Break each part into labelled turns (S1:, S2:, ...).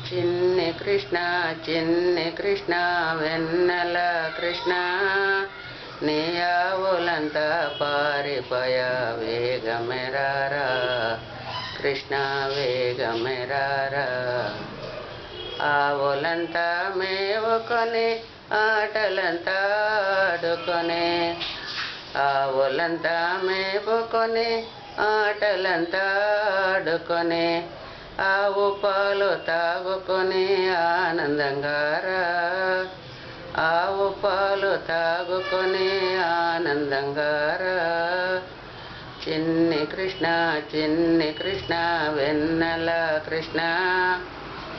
S1: చిన్ని కృష్ణ వెన్నెల కృష్ణ నీ ఆవులంతా పారిపోయా వేగమెరారా కృష్ణ వేగమెరారా ఆవులంతా మేవుకొని ఆటలంతా ఆడుకొని ఆవులంతా మేపుకొని ఆటలంతా ఆడుకొని ఆవు పాలు తాగుకొని ఆనందంగా రా ఆవు పాలు తాగుకొని ఆనందంగా రా చిన్ని కృష్ణ వెన్నెల కృష్ణ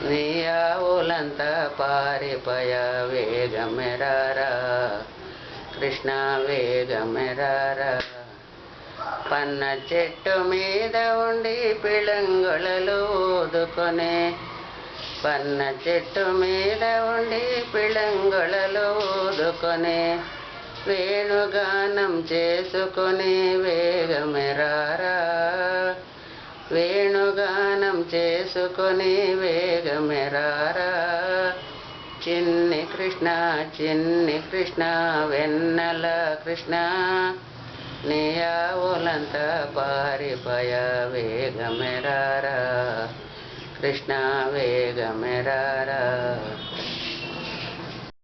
S1: నీ ఆవులంతా పారిపోయా వేగమెరారా కృష్ణ వేగమెరారా పన్న చెట్టు మీద ఉండి పిళంగుళలు ఊదుకొనే పన్న చెట్టు మీద ఉండి పిళంగుళలు ఊదుకొనే వేణుగానం చేసుకొని వేగమెరారా వేణుగానం చేసుకొని వేగమెరారా చిన్ని కృష్ణ వెన్నెల కృష్ణ నీ ఆవులంతా పారిపోయా వేగమెరారా కృష్ణ వేగమెరారా